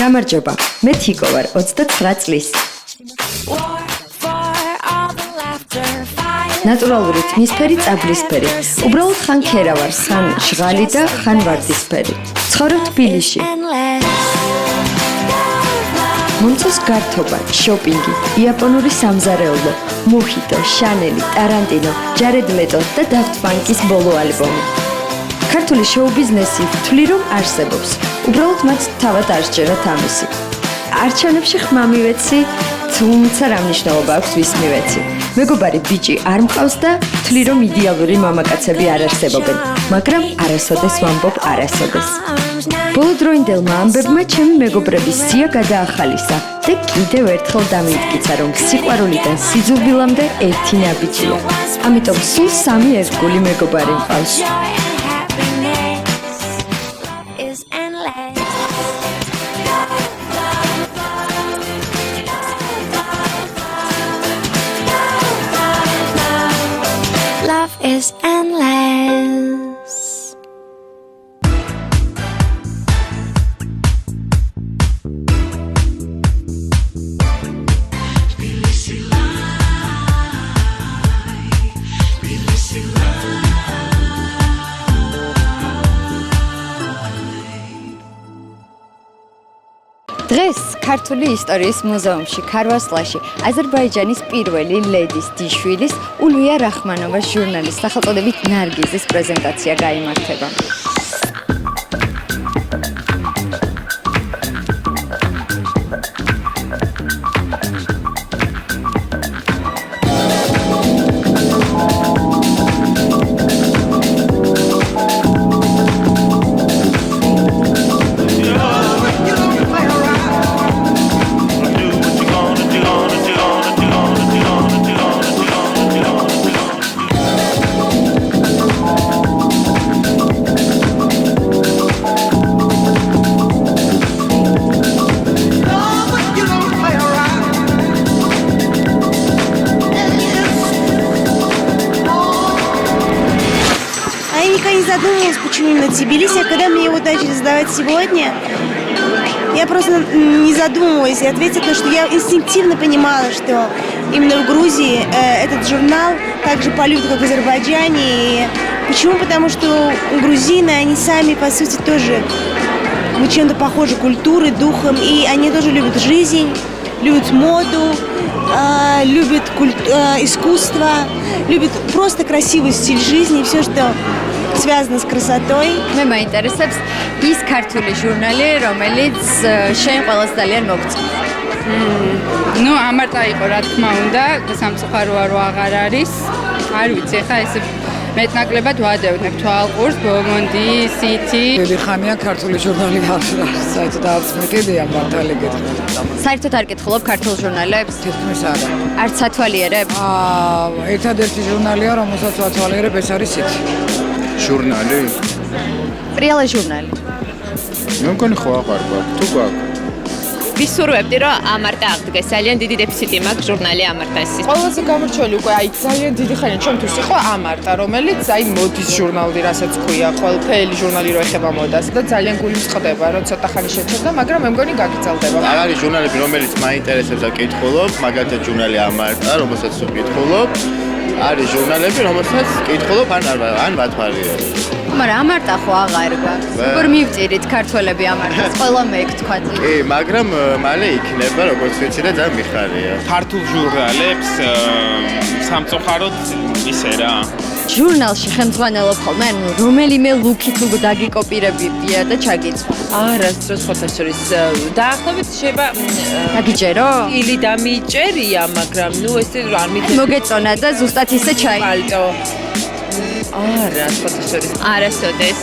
გამარჯობა, მე თიკო ვარ, 29 წლის. ნატურალური თმისფერი, წაბლისფერი. უბრალოდ ხან ქერა ვარ, ხან ჟღალი და ხან ვარდისფერი. ცხოვრობ თბილისში. მომწონს გართობა, შოპინგი, იაპონური სამზარეულო, მოჰიტო, შანელი, ტარანტინო, ჯარედ ლეტო და დაფტ პანკის ბოლო ალბომი. ქართული შოუ-ბიზნესი ვთვლი რომ არსებობს. უბრალოდ მათ თავად არ სჯერათ ამისი. არჩევნებში ხმა მივეცი, თუმცა რა მნიშვნელობა აქვს ვის მივეცი. მეგობარი ბიჭი არ მყავს და ვთვლი რომ იდეალური მამაკაცები არ არსებობენ, მაგრამ არასოდეს ვამბობ არასოდეს. ბოლოდროინდელმა ამბებმა ჩემი მეგობრების სია გადაახალისა და კიდევ ერთხელ დამიმტკიცა რომ სიყვარულიდან სიძულვილამდე ერთი ნაბიჯია. ამიტომ სულ 3 ერთგული მეგობარი მყავს. Is endless. დღეს ქართული ისტორიის მუზეუმში ქარვასლაში აზერბაიჯანის პირველი ლედის დიშვილის ულვია რახმანოვას ჟურნალის სახელწოდებით ნარგიზის პრეზენტაცია გაიმართება. Задумалась, почему именно Тбилиси, а когда мне его начали задавать сегодня, я просто не задумывалась и ответила, что я инстинктивно понимала, что именно в Грузии этот журнал так же полюбят, как в Азербайджане. И почему? Потому что грузины, они сами, по сути, тоже чем-то похожи культурой, духом, и они тоже любят жизнь, любят моду, любят искусство, любят просто красивый стиль жизни и все, что связано с красотой. მე მაინტერესებს ის ქართული ჟურნალი, რომელიც შენ ყველას ძალიან მოგწონს. ნუ ამარტა იყო რა თქმა უნდა, სამწუხაროა რომ აღარ არის. არ ვიცი, ხა ეს მეტნაკლებად ვადევნებ თვალყურს, ბომონდი, სითი. დიდი ხანია ქართული ჟურნალი არ არის, საერთოდ არც მეკიდია მართალი გითხრათ. საერთოდ არ კითხულობ ქართულ ჟურნალებს? თითქმის არა. არც ათვალიერებ? ერთადერთი ჟურნალია, რომელსაც ვათვალიერებ, ეს არის სითი. ჟურნალი? პრიალა ჟურნალი. მე მგონი ხო აღარ გვაქვს, თუ გვაქვს. ვისურვებდი რომ ამარტა აღდგეს, ძალიან დიდი დეფიციტი მაქვს ჟურნალი ამარტას. ყველაზე გამორჩეული უკვე აი ძალიან დიდი ხანია ჩვენთვის იყო ამარტა, რომელიც აი მოდის ჟურნალი, რასაც ქვია, ყველაფერი ჟურნალი რო ეხება მოდას და ძალიან გული მწყდება, რომ ცოტა ხანი შეჩერდა, მაგრამ მე მგონი გაგრძელდება. არის ჟურნალები, რომელიც მაინტერესებს და კითხულობ, მაგალითად ჟურნალი ამარტა, რომელსაც ვკითხულობ. არის ჟურნალები, რომელსაც კითხულობ ან ვათვალიერებ. მაგრამ ამარტა ხო აღარ გვაქვს. როგორ მივწირით ქართველები ამარტას? ყველა მე გთქვათ. კი, მაგრამ მალე იქნება, როგორც ვიცი და ძალიან მიხარია. ქართულ ჟურნალებს სამწუხაროდ ისე რა. ჟურნალში ხელმძღვანელობ ხოლმე, ანუ რომელიმე ლუკი თუ დაგიკოპირებია და ჩაგიწყო. არასდროს ხოთაშორის დაახლოებით შეიძლება დაგიჭერო? ილი დამიჭერია, მაგრამ ნუ ესე არ მითხარ. მოგეწონა და ზუსტად ისე პალტო. არა, ხოთაშორის. არასოდეს.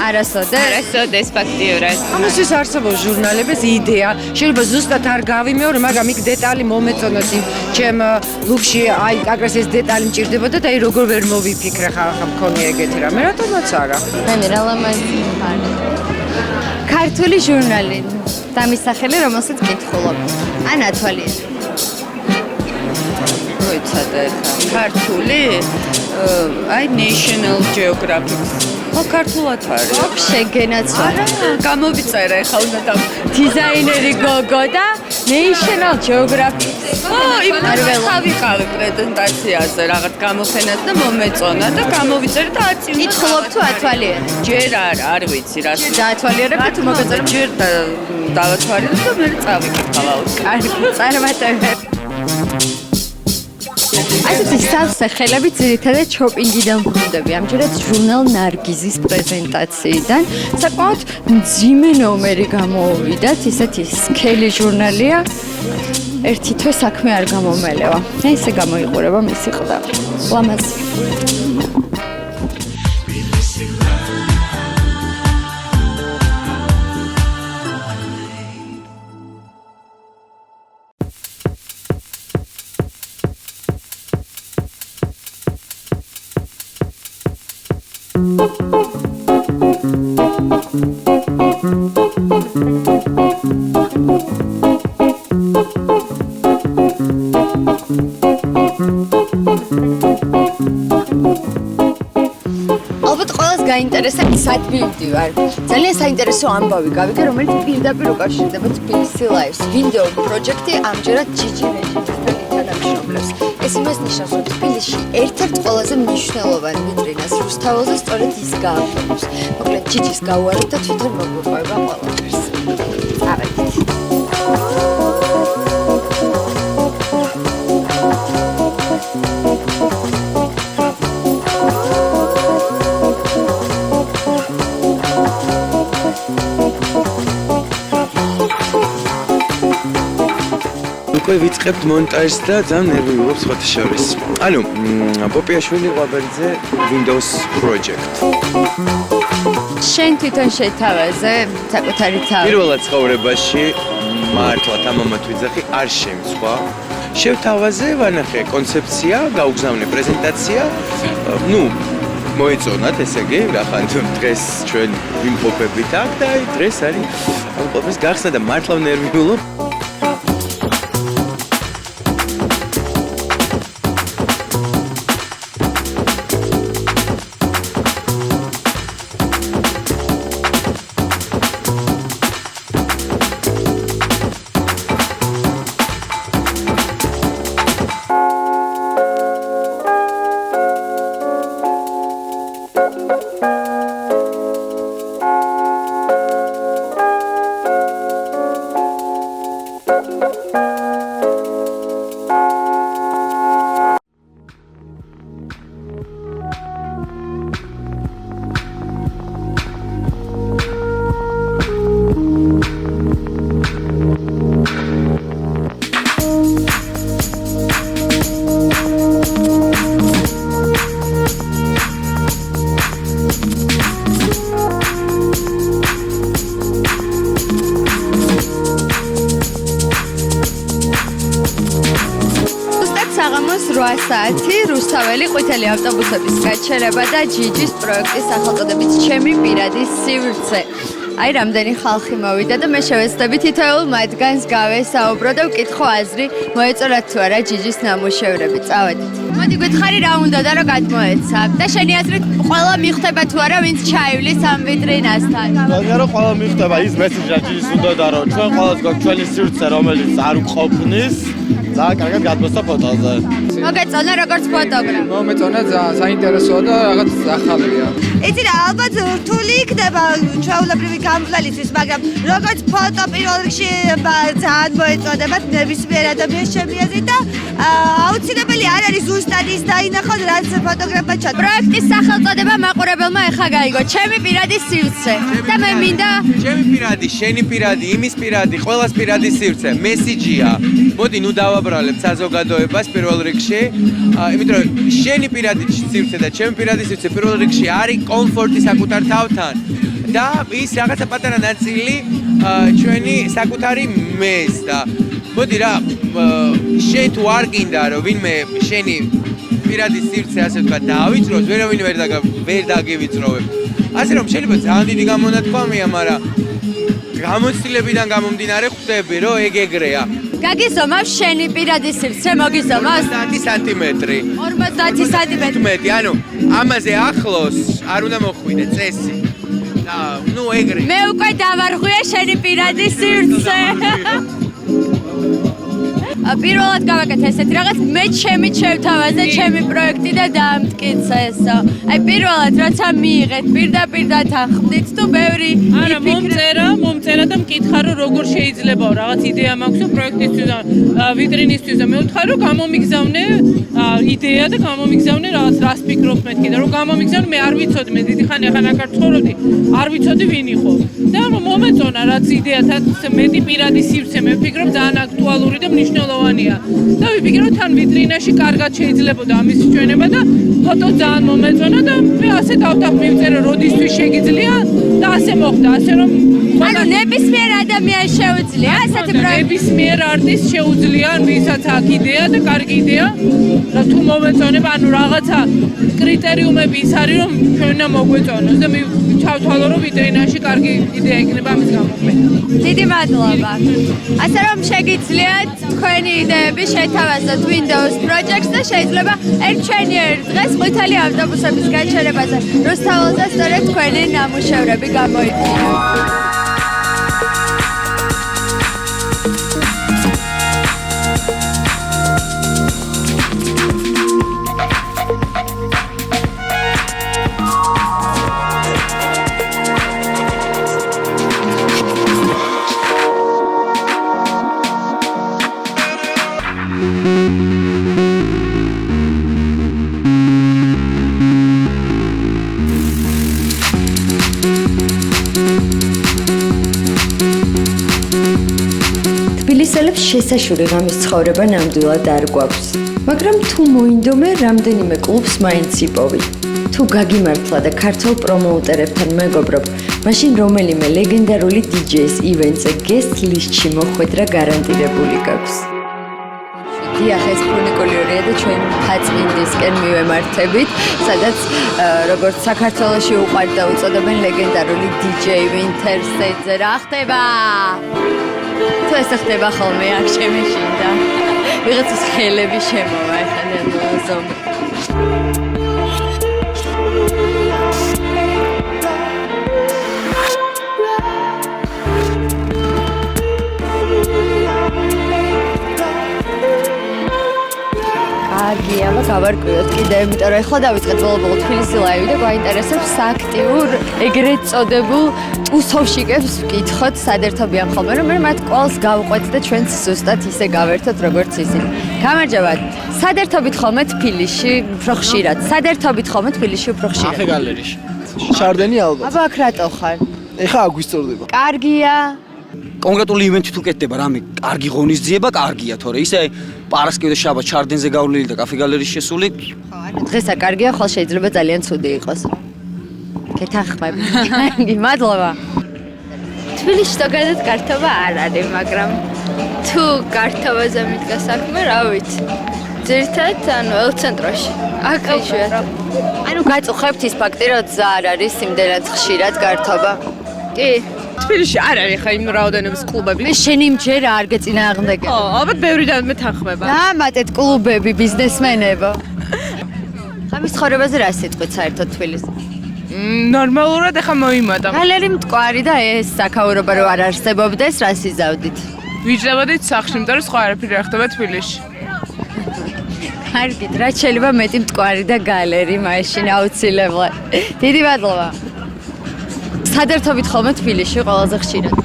არასოდეს? არასოდეს ფაქტიურად. ამისთვის არსებობს ჟურნალების იდეა. შეიძლება ზუსტად არ გავიმეორო, მაგრამ იქ დეტალი მომეწონოს იმ ჩემ ლუკში, აი აგრეს ეს დეტალი მჭირდებოდა და აი როგორ ვერ მოვიფიქრე ხა მქონია ეგეთი რამე, რატომაც არა. მე რა ლამაზი ხარ. ქართული ჟურნალი. დამისახელი, რომელსაც კითხულობ. ან ათვალიერებ. მოიცადე ხა. ქართული აი National Geographic ხო ქართულად არის. შეგენაც არა, გამოვიწერე ხა უნდა და დიზაინერი გოგო და National Geographic. არ ვიყავი პრეზენტაციაზე რაღაც გამოფენას და მომეწონა და გამოვიწერე და აწივნა. ითხოვობ თუ ათვალიერე? ჯერ არ ვიცი რა. დაათვალიერებ თუ მოგეწონა? ჯერ დავათვალიერებ და მე წავიკითხავ აუცილებლად. კარგი, წარმატებები. ასეთი სავსე-ხელები ძირითადად შოპინგიდან ბრუნდები. ამჯერად ჟურნალ ნარგიზის პრეზენტაციიდან საკმაოდ მძიმე ნომერი გამოვიდათ. ისეთი სქელი ჟურნალია. ერთი თვე საქმე არ გამომელევა. ესე გამოიყურება მისი ყდა. ლამაზი. ალბათ ყველას გაინტერესა სად მივდივარ. ძალიან საინტერესო ამბავი გავიგე, რომელიც პირდაპირ უკავშირდება თბილისი Lives. ვიდეო პროექტი ამჯერად ჯიჯი რეჟისორთან თანამშრომლობს. ეს იმას ნიშნავს, რომ თბილისში ერთ-ერთ ყველაზე მნიშვნელოვან ვიტრინას რუსთაველზე სწორედ ის გააფორმებს. მოკლედ ჯიჯის გავუარეთ და თვითონ მოგვიყვება ყველაფერს. წავედით. უკვე ვიწყებთ მონტაჟს და ძალიან ნერვი მივიღებს სხვათა შორის. ანუ პოპიაშვილი ყვაბერიძე Windows Project. შენ თვითონ შეთავაზე საკუთარი თავი. პირველად ცხოვრებაში მართლა თამამად ვიძახი არ შემცვა. შევთავაზე, ვანახე კონცეფცია, გაუგზავნე პრეზენტაცია. მოეწონათ, ესე იგი, რახან დღეს ჩვენ ვიმყოფებით აქ და დღეს არის ამ ყოველს გახსნა და მართლა ნერვი მივიღებ. საღამოს 8 საათი რუსთაველი ყვითელი ავტობუსების გაჩერება და ჯიჯის პროექტის სახელწოდებით ჩემი პირადი სივრცე. აი რამდენი ხალხი მოვიდა და მე შევეცდები თითოეულ მათგანს გავესაუბრო და ვკითხო აზრი, მოეწონათ თუ არა ჯიჯის ნამუშევრები. წავედით. მოდი გვითხარი რა უნდა და რა გადმოეცა და შენი აზრით ყველა მიხვდება თუ არა ვინც ჩაივლის ამ ვიტრინასთან. მაგრამ რა ყველა მიხვდება ის მესიჯი ჯიჯის უნდა და რომ ჩვენ ყველას გვაქვს ჩვენი სივრცე რომელიც არ ვყოფნის. ძალიან კარგად გადმოსა ფოტოზე. მოგეწონა როგორც ფოტოგრაფი. მომეწონა ძალიან საინტერესოა და რაღაც ახალია. იცი რა, ალბათ რთული იქნება ჩვეულებრივი გამვლელისთვის, მაგრამ როგორც ფოტო პირველ რიგში ძალიან მოეწოდებათ ნებისმიერ ადამიანს ჩემი აზრით და აუცილებელი არ არის ზუსტად ის დაინახოთ, რაც ფოტოგრაფმა ჩაწერა. პროექტის სახელწოდება მაყურებელმა ეხა გაიგო. ჩემი პირადი სივრცე. და მე მინდა ჩემი პირადი, შენი პირადი, იმის პირადი, ყველას პირადი სივრცე, მესიჯია. მოდი ნუ დავაბრალებ საზოგადოებას პირველ რიგში. იმიტომ რომ შენი პირადი სივრცე და ჩემი პირადი სივრცე პირველ რიგში არის კომფორტი საკუთარ თავთან და ის რაღაცა პატარა ნაწილი ჩვენი საკუთარი მეს და მოდი რა შენ თუ არ გინდა რომ ვინმე შენი პირადი სივრცე ასე ვთქვა დავიწროს, ვერავინ ვერ დაგივიწროვებ. ასე რომ შეიძლება ძალიან დიდი გამონათქვამია, მაგრამ გამოცდილებიდან გამომდინარე ხვდები რომ ეგ ეგრეა. გაგიზომავს შენი პირადი სივრცე მოგიზომავს 50 სანტიმეტრი. 50 სანტიმეტრი. 15, ანუ ამაზე ახლოს არ უნდა მოხვიდე წესი. და ნუ ეგრე. მე უკვე დავარღვია შენი პირადი სივრცე. პირველად გავაკეთე ესეთი რაღაც, მე ჩემი შევთავაზე ჩემი პროექტი და დაამტკიცე ესო. აი პირველად როცა მიიღეთ პირდაპირ დათანხმდით თუ ბევრი არა მომწერა და მკითხა რომ როგორ შეიძლება რაღაც იდეა მაქვს პროექტისთვის და ვიტრინისთვის და მე ვთქარ რომ გამომიგზავნე იდეა და გამომიგზავნე რაღაც რას ფიქრობ მეთქი და რომ გამომიგზავნე მე არ ვიცოდი მე დიდი ხანი ახლა ნაკარ ცხოვრობდი არ ვიცოდი ვინ იყო და რომ მომეწონა რაც იდეათაც მეტი პირადი სივრცე მე ვფიქრობ ძალიან აქტუალური და მნიშვნელოვანია და ვიფიქრე რომ თან ვიტრინაში კარგად შეიძლებოდა ამის ჩვენება და ფოტო ძალიან მომეწონა და მე ასე დავდამივწერე როდისთვის შეგიძლია და ასე მოხდა ასე რომ ანუ ნებისმიერ ადამიანს შეუძლია ასეთი პროექტი ნებისმიერ არტისტს შეუძლია ვისაც აქვს იდეა და კარგი იდეა და თუ მომეწონება ანუ რაღაცა კრიტერიუმები ის არის რომ ჩვენ უნდა მოგვეწონოს და მე ჩავთვალო რომ ვიტრინაში კარგი იდეა იქნება ამის გამო მე დიდი მადლობა ასე რომ შეგიძლიათ თქვენი იდეები შეთავაზოთ Windows Projects და შეიძლება ერთჩვენიერ დღეს ყვითელი ავტობუსების გაჩერებაზე რუსთაველზე სწორედ თქვენი ნამუშევრები გამოიყვანოთ თბილისელებს შესაშური ღამის ცხოვრება ნამდვილად არ გვაქვს. მაგრამ თუ მოინდომე, რამდენიმე კლუბს მაინც იპოვი. თუ გაგიმართლა და ქართულ პრომოუტერებთან მეგობრობ, მაშინ რომელიმე ლეგენდარული DJ-ს ივენტზე guest list-ში მოხვედრა გარანტირებული გაქვს. დიახ, ეს უნიკალურია და ჩვენ ფაწმინდისკენ მივემართებით, სადაც როგორც საქართველოში უყვარდა უწოდებენ ლეგენდარული DJ Winter Stage-ზე რა ხდება? თუ ეს ხდება ხოლმე აქ შემეშინდა. ვიღაცის ხელები შემოვა ახლა ნაზომ. კარგია, გავარკვიოთ კიდე, იმიტომ რომ ახლა დავიწყეთ ბოლო-ბოლო თბილისი ლაივი და გვაინტერესებს სააქტიურ ეგრეთ წოდებულ ტუსოვშიკებს ვკითხოთ, სად ერთობიან ხოლმე, რომ მე მათ კვალს გავყვეთ და ჩვენც ზუსტად ისე გავერთოთ, როგორც ისინი. გამარჯობა. სად ერთობით ხოლმე თბილისში უფრო ხშირად? სად ერთობით ხოლმე თბილისში უფრო ხშირად? კაფე გალერეში. შარდენი ალბათ. აბა აქ რატო ხარ? ეხა აქ ვისწორდება. კარგია. კონკრეტული ივენთი თუ კეთდება, რამე კარგი ღონისძიება, კარგია, თორე ისე პარასკევი და შაბათ შარდენზე გავლილი და კაფე გალერეში შესული. ხო, ანუ დღესა კარგია, ხოლმე შეიძლება ძალიან ცუდი იყოს. გეთანხმები. მადლობა. თბილისში ზოგადად გართობა არ არის, მაგრამ თუ გართობაზე მიდგა საქმე, რა ვიცი. ძირითადად ანუ ელცენტროში. აქ იშვიათად. ანუ გაწუხებთ ის ფაქტი, რომ ძა არ არის იმდენად ხშირად გართობა. კი. თბილისში არ არის ხა იმ რაოდენობის კლუბები. მე შენი მჯერა არ გეწინააღმდეგე. ხო, ალბათ ბევრი და მეთანხმება. დამატეთ კლუბები, ბიზნესმენებო. ხამის ცხოვრებაზე რა სიტყვით საერთოდ თბილისში? ნორმალურად ახლა მოიმატა. გალერი მტკვარი და ეს საქაურობა რო არ არსებობდეს, რა სიზავდით? ვიჯდებოდით სახლში, იმიტომ რომ სხვა არაფერი არ ხდება თბილისში. კარგით, რაც შეიძლება მეტი მტკვარი და გალერი მაშინ აუცილებლად. დიდი მადლობა. სად ერთობით ხოლმე თბილისში ყველაზე ხშირად?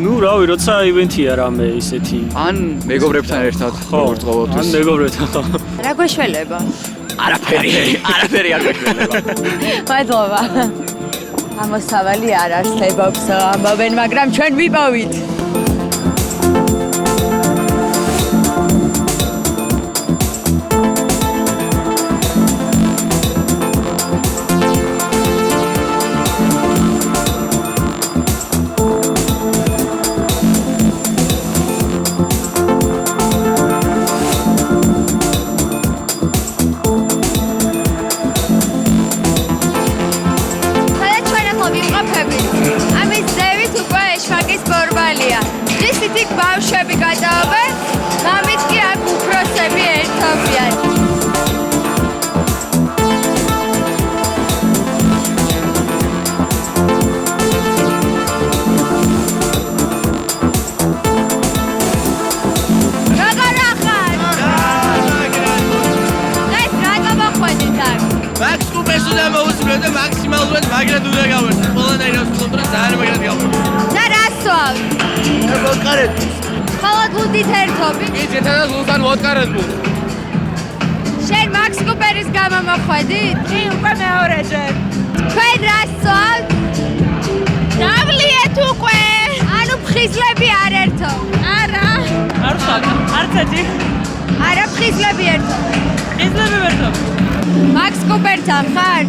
ნუ რავი, როცა ივენთია რამე ისეთი. ან მეგობრებთან ერთად, როგორც ყოველთვის. ან მეგობრებთან. რა გვეშველება? არაფერი არ გვეშველება. მადლობა. ამოსავალი არ არსებობს, ამბობენ, მაგრამ ჩვენ ვიპოვით. ამის ზევით უკვე ეშვაკის ბორბალია. იქ ბავშვები გადაობენ, მამით კი აქ უფროსები ერთობიან. და მაქსიმალურად მაგრად უნდა გავერთო. ყველანაირად ვთქვი, რომ ძალიან მაგრად გავერთო. და რას სვავ? ვოდკარეთ. ხოლოდ ლუდით ერთობი? კი, ძირითადად ლუდთან ვოდკარეთ ვულ. შენ მაქს კუპერის გამო მოხვედით? კი, უკვე მეორეჯერ. თქვენ რას სვავთ? დავლიეთ უკვე. ანუ ფხიზლები არ ერთო? არა. არ ვსვათ. არც ერთი. არა ფხიზლები ერთო. ფხიზლები ერთო. მაქს კუპერთან ხარ?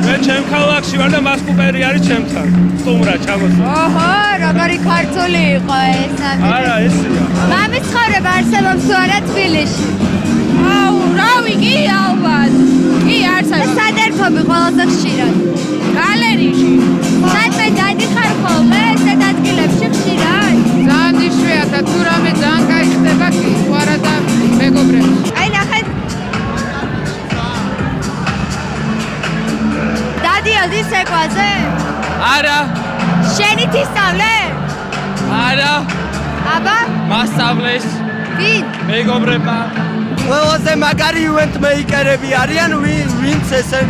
მე ჩემ ქალაქში ვარ და მას კუპერი არის ჩემთან. სტუმრა ჩამოსული. ოჰო, როგორი ქართული იყო ეს. არა, ესია. მამის ცხოვრება არსებობს თუ არა თბილისში? აუ, რავი, კი ალბათ. კი, არსებობს. სად ერთობი ყველაზე ხშირად? გალერეში. სადმე დადიხარ ხოლმე ესეთ ადგილებში ხშირად? ძალიან იშვიათად, თუ რამე ძალიან კაი ხდება, კი, თუ არა და მეგობრები. აი ნახეთ. დადიოდი სეკვაზე? არა. შენი თისავლე? არა. აბა? მასწავლეს. ვინ? მეგობრებმა. ყველაზე მაგარი ივენთ მეიკერები არიან ვინც ესე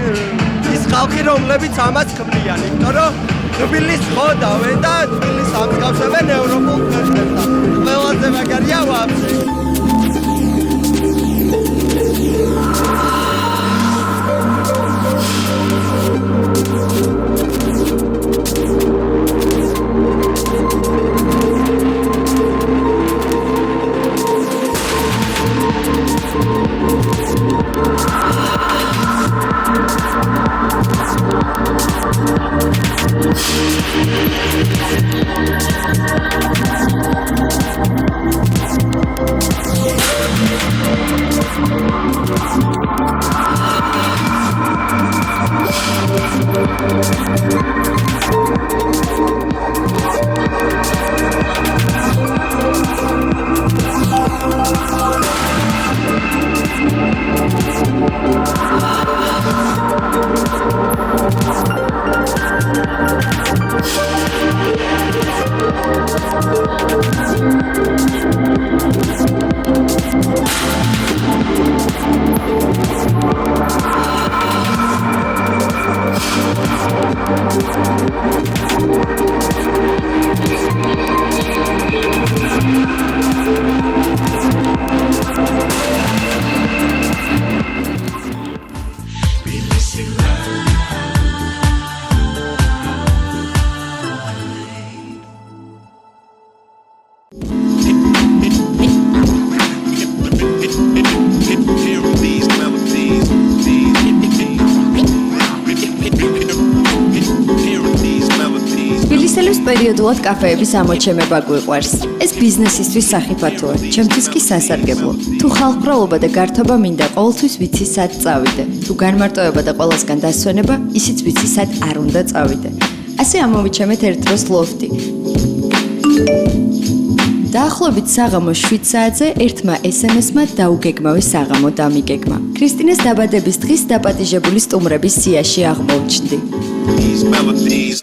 ის ხალხი რომლებიც ამას ქმნიან, იმიტომ რომ თბილის ხოდავენ და თბილის ამსგავსებენ ევროპულ ქვეყნებთან. ყველაზე მაგარია ვაფშე. პერიოდულად კაფეების ამოჩემება გვიყვარს. ეს ბიზნესისთვის სახიფათოა, ჩემთვის კი სასარგებლო. თუ ხალხმრავლობა და გართობა მინდა, ყოველთვის ვიცი სად წავიდე. თუ განმარტოება და ყველასგან დასვენება, ისიც ვიცი სად არ უნდა წავიდე. ასე ამოვიჩემეთ ერთ დროს ლოფტი. დაახლოებით საღამოს 7 საათზე ერთმა SMS-მა დაუგეგმავი საღამო დამიგეგმა. ქრისტინეს დაბადების დღის დაპატიჟებული სტუმრების სიაში აღმოჩნდი. Melodies.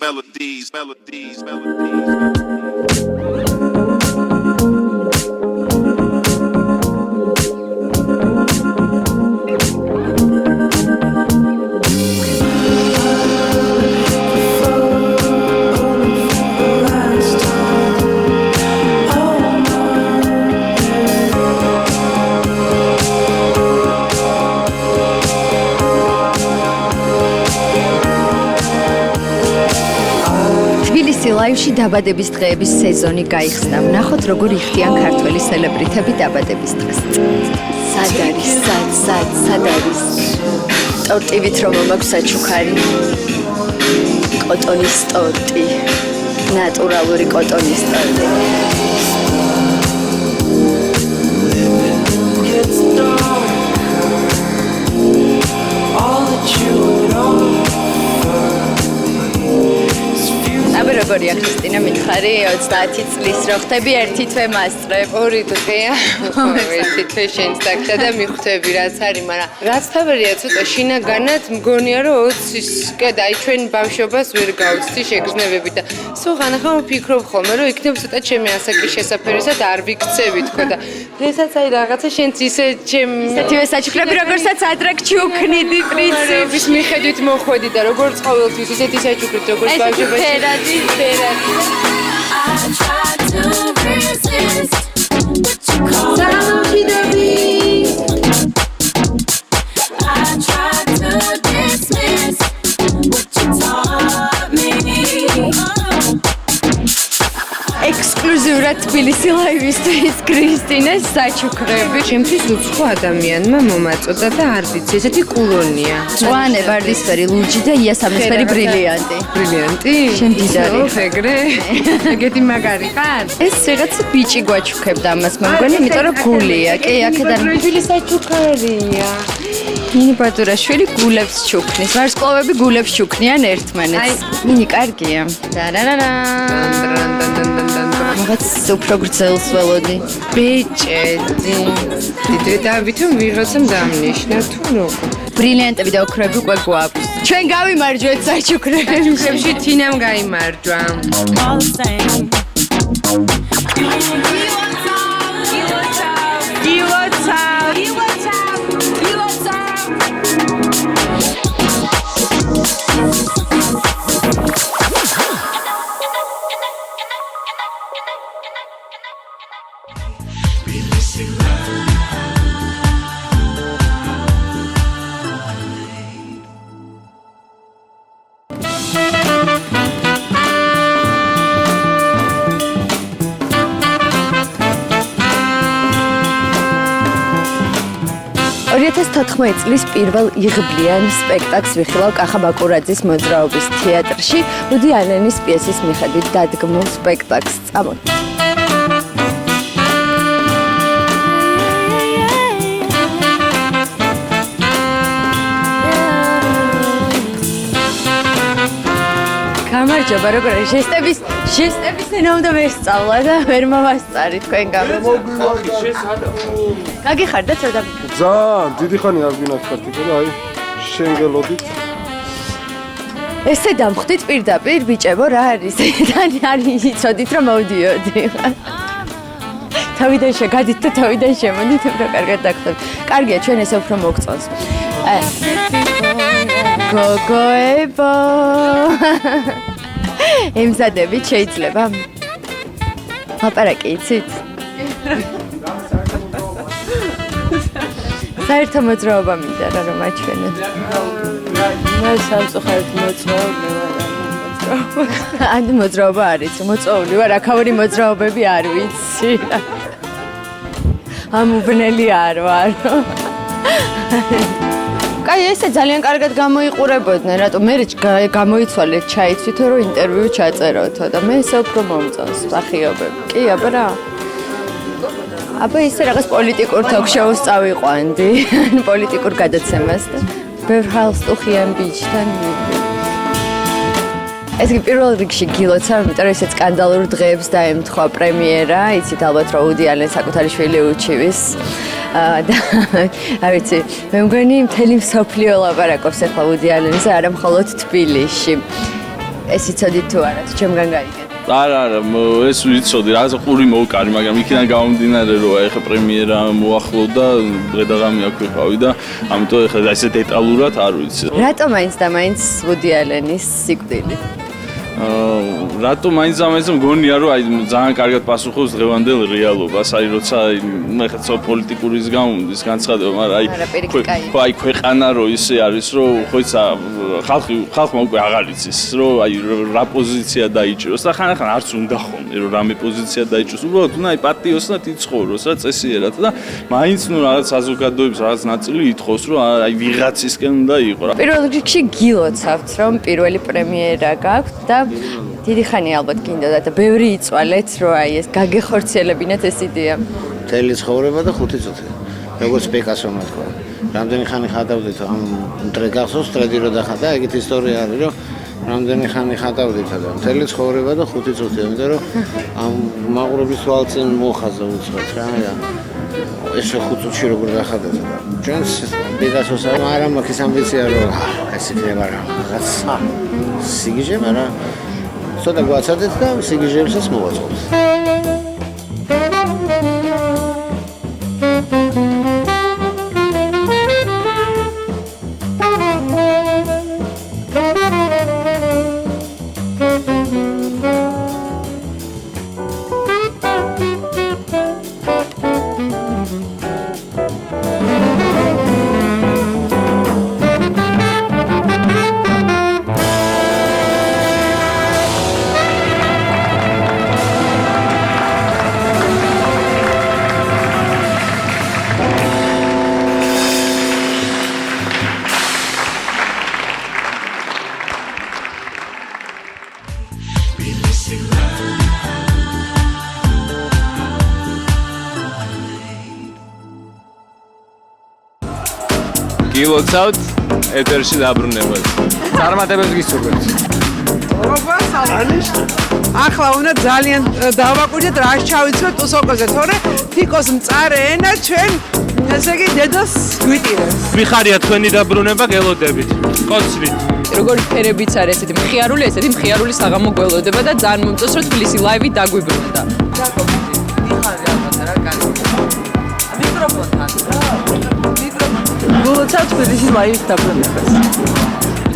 ლაივში დაბადების დღეების სეზონი გაიხსნა. ვნახოთ როგორ იხდიან ქართველი სელებრიტები დაბადების დღეს. სად არის? სად არის? ტორტივით რომ მაქვს საჩუქარი. კოტონის ტორტი. ნატურალური კოტონის ტორტი. All that you would offer is few აბა როგორია ქრისტინა მითხარი 30 წლის რო ხდები ერთი თვე მასწრებ 2 დღეა ერთი თვე შენს დაგდა და მიხვდები რაც არის მაგრამ რაც თავია ცოტა შინაგანად მგონია რომ 20-ის კედა აი ჩვენ ბავშვობას ვერ გავცდი შეგრძნებები და სულხან ახლა ვფიქრობ ხოლმე რომ იქნებ ცოტა ჩემი ასაკის შესაფერისად არ ვიქცევი თქო და დღესაც აი რაღაცა შენც ისე ჩემ ისეთივე საჩუქრები როგორცაც ადრაკში უქნიდი პრინციპის მიხედვით მოხვედი და როგორც ყოველთვის ისეთი საჩუქრით როგორც ბავშვობაში ექსკლუზიურად თბილისი ლაივისთვის ქრისტინას საჩუქრები. ჩემთვის უცხო ადამიანმა მომაწოდა და არ ვიცი, ესეთი კულონია. მწვანე, ვარდისფერი, ლურჯი და იასამნისფერი ბრილიანტი. ბრილიანტი? შენ დიდარი. ეგრე? ეგეთი მაგარი ხარ? ეს რაღაც ბიჭი გვაჩუქებდა ამას, მეგონი, იმიტომ რომ გულია. კი, აქედან თბილისი საჩუქარია. ნინი ბატურაშვილი გულებს ჩუქნის. ვარსკვლავები გულებს ჩუქნიან ერთმანეთს. ნინი კარგია. დარარარა. რაღაც უფრო გრძელს ველოდი. ბიჭედი. დიდე დავითომ ვიღაცამ დამნიშნა თუ როგორ. ბრილიანტები და ოქროები უკვე გვაქვს. ჩვენ გავიმარჯვეთ საჩუქრები. ჩემში თინამ გაიმარჯვა. წლის პირველ იღბლიან სპექტაკლს ვიხილავ კახა ბაკურაძის მოძრაობის თეატრში ვუდი ალენის პიესის მიხედვით დადგმულ სპექტაკლს. წამოდი. გამარჯობა, როგორ არის ჟესტების ენა უნდა ვესწავლა და ვერ მოვასწარი თქვენ გამო. გაგიხარდა ცოტა? ძალიან დიდი ხანი არ გინახართ იქ და აი შენგელოდით. ესე დამხვდით პირდაპირ ბიჭებო რა არის? დანი არის იცოდით რომ მოვდიოდი. თავიდან შეგადით და თავიდან შემოდით უფრო კარგად დაგხვდებით. კარგია, ჩვენ ესე უფრო მოგწონს. გოგოებო. ემზადებით შეიძლება? ლაპარაკი იცით? საერთო მოძრაობა მინდა რა რომ აჩვენოთ. მე სამწუხაროდ მოძრაობა ვარ. ან მოძრაობა არის, მოწვეული ვარ, აქაური მოძრაობები არ ვიცი. ამუბნელი არ ვარ. კაი, ესე ძალიან კარგად გამოიყურებოდნენ, რატომ მე გამოიცვალეთ ჩაიცვითო რომ ინტერვიუ ჩაწეროთო და მე ესე უფრო მომწონს სახიობები. კი, აბა რა. აბა ისე რაღაც პოლიტიკურ თოქ-შოუს წავიყვანდი, პოლიტიკურ გადაცემას და ბევრ ხალხს ტუხიან ბიჭთან მივიდე. ეს კი პირველ რიგში გილოცავ, იმიტომ რომ ისეთ სკანდალურ დღეებს დაემთხვა პრემიერა, იცით ალბათ რომ უდი ალენ საკუთარი შვილი უჩივის. და არ ვიცი, მე მგონი მთელი მსოფლიო ლაპარაკობს ახლა უდი ალენზე, არა მხოლოდ თბილისში. ეს იცოდით თუ არა, ჩემგან გაიგეთ? არა, ეს ვიცოდი, რაღაცა ყური მოვკარი, მაგრამ იქიდან გამომდინარე რომ ეხა პრემიერა მოახლოვდა, დღე და ღამე აქ ვიყავი და ამიტომ ეხლა ესე დეტალურად არ ვიცი. რატომ მაინც და მაინც უდი ალენის სიკვდილი? რატომ მაინც მგონია რომ აი ძალიან კარგად პასუხობს დღევანდელ რეალობას, აი როცა ეხლა პოლიტიკურის გამომდის განცხადება, მაგრამ აი ქვეყანა რო ისე არის რომ ხო იცი ხალხმა უკვე აღარ იცის რომ აი რა პოზიცია დაიჭიროს და ხან არც უნდა ხოლმე რომ რამე პოზიცია დაიჭიროს, უბრალოდ უნდა აი პატიოსნად იცხოვროს რა წესიერად და მაინც ნუ რაღაც საზოგადოების რაღაც ნაწილი ითხოვს რომ აი ვიღაცისკენ უნდა იყოს. პირველ რიგში გილოცავთ რომ პირველი პრემიერა გაქვთ და დიდი ხანი ალბათ გინდოდა და ბევრი იწვალეთ რომ აი ეს გაგეხორციელებინათ ეს იდეა. მთელი ცხოვრება და 5 წუთი. როგორც პიკასომ თქვა. რამდენი ხანი ხატავდით ამ დღე გახსოვს, ტრედი რო დახატა, ეგეთ ისტორია არის რომ რამდენი ხანი ხატავდით და მთელი ცხოვრება და 5 წუთი, იმიტომ რომ ამ მაყურებლის თვალწინ მოხაზა უცბად რა და ესე 5 წუთში როგორ დახატეთ და ჩვენს პიკასოს არ მაქვს ამბიცია რომ ეს იქნება რაღაც სიგიჟე, მაგრამ ცოტა გვაცადეთ და სიგიჟეებსაც მოვაწყობთ. გილოცავთ ეთერში დაბრუნებას. წარმატებებს გისურვებთ. ობა, სალამის. ახლა უნდა ძალიან დავაკვირდეთ რა ჩავიცვეთ უსოკოზე, თორე თიკოს მწარე ენა ჩვენ ესე იგი დედას გვიტირებს. მიხარია თქვენი დაბრუნება, გელოდებით. კოცვით. როგორი ფერებიც არის ესეთი მხიარული, ესეთი მხიარული საღამო გველოდება და ძალიან მომწონს რომ თბილისი ლაივი დაგვიბრუნდა. მიხარია ალბათ რა კაცი. მიკროფონთან. გულოცავ თბილისი ლაივის დაბრუნებას.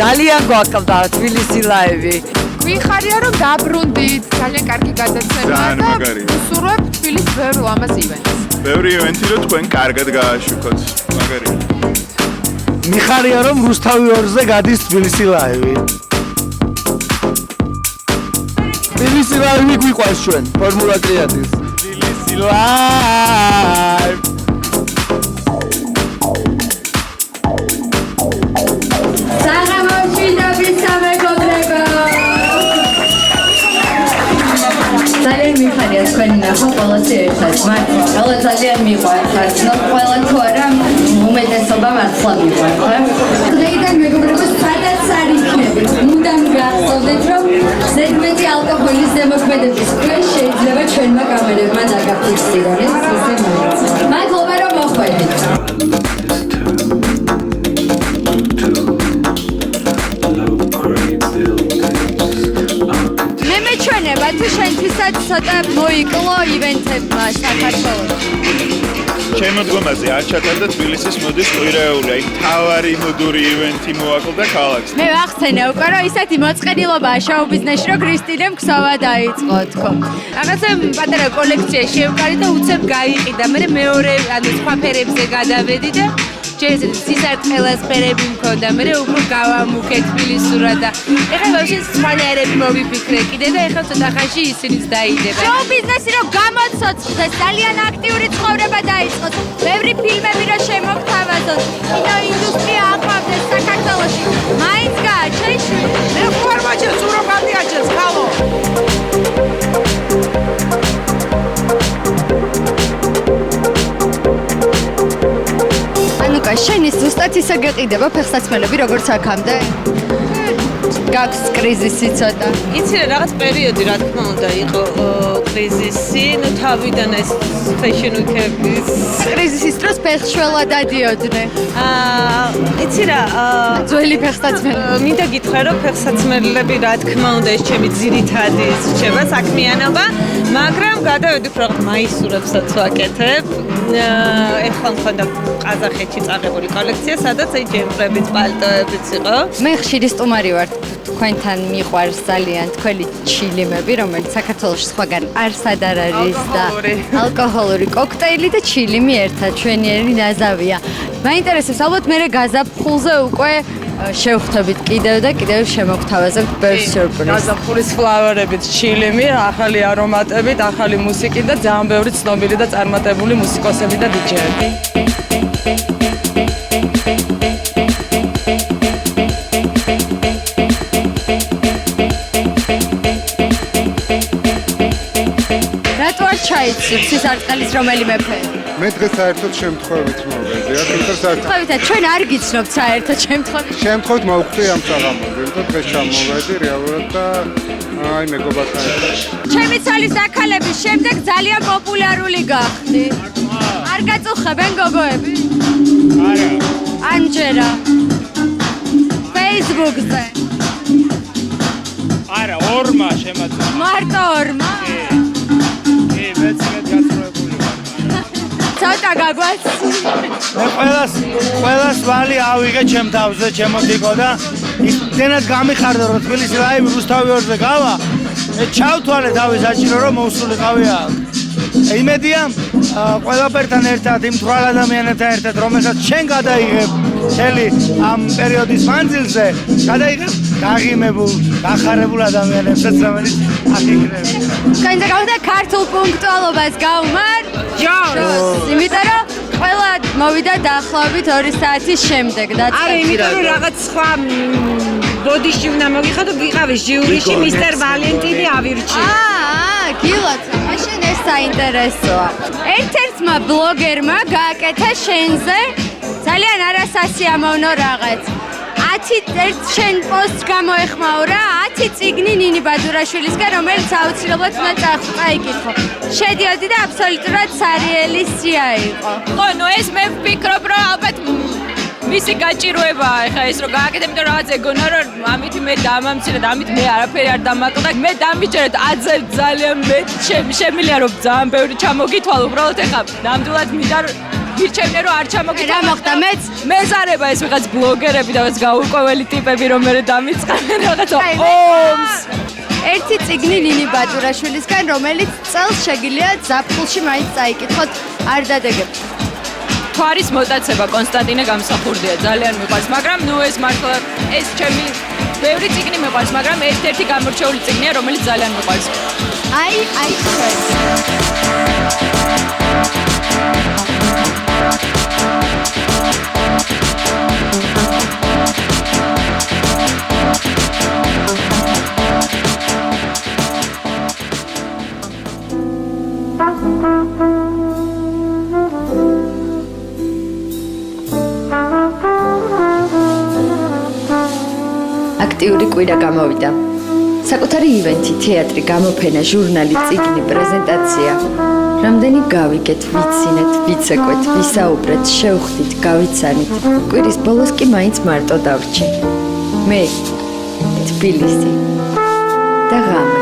ძალიან გვაკლდა თბილისი ლაივი. გვიხარია რომ დაბრუნდით, ძალიან კარგი გადაცემა და ვსურვებ თბილისის ბევრ ლამაზ ივენტს. ბევრი ივენთი რომ თქვენ კარგად გააშუქოთ. მაგარია. მიხარია რომ რუსთავი 2-ზე გადის თბილისი ლაივი. თბილისი ლაივი გვიყვარს ჩვენ, ფორმულა 3-ის. თბილისი ლაივ. ძალიან მიხარია თქვენი ნახვა ყველასი ერთად. მართლა ძალიან მიყვართ. ყველა თუ არა უმეტესობა მართლა მიყვართ. დღეიდან მეგობრებო, სადაც არ იქნებით, მუდამ გახსოვდეთ, რომ ზედმეტი ალკოჰოლის ზემოქმედების ქვეშ შეიძლება ჩვენმა კამერებმა დაგაფიქსირონ ეს ისე მოიწ. მადლობა რომ მოხვედით. მეჩვენება თუ შენთვისაც ცოტა მოიკლო ივენთებმა საქართველოში. ჩემო დგომაზე არ ჩატარდა თბილისის მოდის კვირეული, აი თავარი მოდური ივენთი მოაკლდა ქალაქს. მე ვახსენე უკვე რომ ისეთი მოწყენილობაა შოუ-ბიზნესში, რომ კრისტინემ ქსოვა დაიწყო თქო. რაღაცა პატარა კოლექცია შევკარი და უცებ გაიყიდა. მე მეორე ანუ სხვა ფერებზე გადავედი და ჯერ სისარტყელას ფერები მქონდა, მე უფრო გავამუქე თბილისურად და ეხლა ბავშვი სხვანაირები მოვიფიქრე კიდე და ეხლა ცოტა ხანში ისინიც დაიდება. შოუ-ბიზნესი რომ გამოცოცხლდეს, ძალიან აქტიური ცხოვრება დაიწყოს. ბევრი ფილმები რომ შემოგთავაზოთ, კინო ინდუსტრია აყვავდეს საქართველოში. მაინც გააჩენს. მე ფორმაჩეს ურო გადიაჩენს, ხალო. ანუკა, შენი ზუსტად ისე გეყიდება ფეხსაცმელები, როგორც აქამდე? გაქვს კრიზისი ცოტა. იცი რა, რაღაც პერიოდი რა თქმა უნდა იყო კრიზისი, ну თავიდან ეს fashion week-ების კრიზისის დროს ფეხშველა დადიოდნენ. იცი რა, ძველი ფეხსაცმელები. მინდა გითხრა რომ ფეხსაცმელები რა თქმა უნდა ეს ჩემი ძირითადი რჩება საქმიანობა, მაგრამ გადავედი რაღაც მაისურებსაც ვაკეთებ. ეხლა მქონდა ყაზახეთში წაღებული კოლექცია, სადაც აი ჯემპრებიც, პალტოებიც იყო. მე ხშირი სტუმარი ვარ. თქვენთან მიყვარს ძალიან თქვენი ჩილიმები, რომელიც საქართველოს სხვაგან არსად არ არის და ალკოჰოლური კოქტეილი და ჩილიმი ერთად ჩვენიერი ნაზავია. მაინტერესებს ალბათ მე გაზაფხულზე უკვე შევხვდებით კიდევ და კიდევ შემოგთავაზებთ ბევრ სიურპრიზს. გაზაფხულის ფლავერებით ჩილიმი, ახალი არომატებით, ახალი მუსიკით და ძალიან ბევრი ცნობილი და წარმატებული მუსიკოსები და დიჯეები. რა რატო არ ჩაიცით სისარტყელის რომელიმე ფერი? მე დღეს საერთოდ შემთხვევით მოვედი. თქვით, ჩვენ არ გიცნობთ საერთოდ შემთხვევით. შემთხვევით მოვხვდი ამ საღამოზე და დღეს ჩამოვედი რეალურად და აი მეგობართან ერთად. ჩემი ცოლის დაქალების შემდეგ ძალიან პოპულარული გახდი. არ გაწუხებენ გოგოები? არა. ამჯერა. Facebook-ზე. არა, ორმა შემაწუხა. მარტო ორმა? კი, მეც გაწუხებული ვარ. ცოტა გაგვაქვს. მე ყველას ვალი ავიღე ჩემ თავზე, ჩემოდიკო და ისდენად გამიხარდა რომ თბილისი ლაივი რუსთავი 2-ზე გავა. მე ჩავთვალე თავი საჭირო რომ მოვსულიყავი აქ. იმედია ყველაფერთან ერთად იმ თვალ ადამიანებთან ერთად რომელსაც შენ გადაიღებ მთელი ამ პერიოდის მანძილზე გადაიღებ გაღიმებულ, გახარებულ ადამიანებსაც რომელიც აქ იქნება. თქვენზე გავდა ქართულ პუნქტუალობას გავმარ ჯოს. იმიტომ რომ ყველა მოვიდა დაახლოებით 2 საათის შემდეგ და არა, იმიტომ რომ რაღაც სხვა ბოდიში უნდა მოგიხადო, ვიყავი ჟიურიში მისტერ ვალენტინი ავირჩიე. გილოცა, მაშინ ეს საინტერესოა. ერთ-ერთმა ბლოგერმა გააკეთა შენზე ძალიან არასასიამოვნო რაღაც. 10 შენ პოსტს გამოეხმაურა 10 წიგნი ნინი ბადურაშვილისგან, რომელიც აუცილებლად უნდა წაიკითხო. შედიოდი და აბსოლუტურად სარიელი სია იყო. ხო, ნუ ეს მე ვფიქრობ, რომ ალბათ მისი გაჭიროებაა ეხა ეს რომ გააკეთე, იმიტომ რომ რაღაც ეგონა რომ ამით მე დამამცირე და ამით მე არაფერი არ დამაკლდა. მე დამიჯერეთ აზე ძალიან მე შემილია რომ ძალიან ბევრი ჩამოგითვალ, უბრალოდ ეხა ნამდვილად მინდა გირჩევნე რომ არ ჩამოგითვალ. რა მოხდა მეც? მეზარება ეს ვიღაც ბლოგერები და ვიღაც გაურკვეველი ტიპები რომ მე დამიწყდნენ რაღაც ომს. ერთი წიგნი ნინი ბადურაშვილისგან, რომელიც წელს შეგიძლია ზაფხულში მაინც წაიკითხოთ, არ დადეგებთ. თვარის მოტაცება კონსტანტინე გამსახურდია, ძალიან მიყვარს, მაგრამ ნუ ეს მართლა ეს ჩემი ბევრი წიგნი მიყვარს, მაგრამ ერთ-ერთი გამორჩეული წიგნია, რომელიც ძალიან მიყვარს. აი აქტიური კვირა გამოვიდა. საკუთარი ივენთი, თეატრი, გამოფენა, ჟურნალი, წიგნი, პრეზენტაცია. რამდენი გავიგეთ, ვიცინეთ, ვიცეკვეთ, ვისაუბრეთ, შევხვდით, გავიცანით. კვირის ბოლოს კი მაინც მარტო დავრჩი. მე თბილისი და ღამე.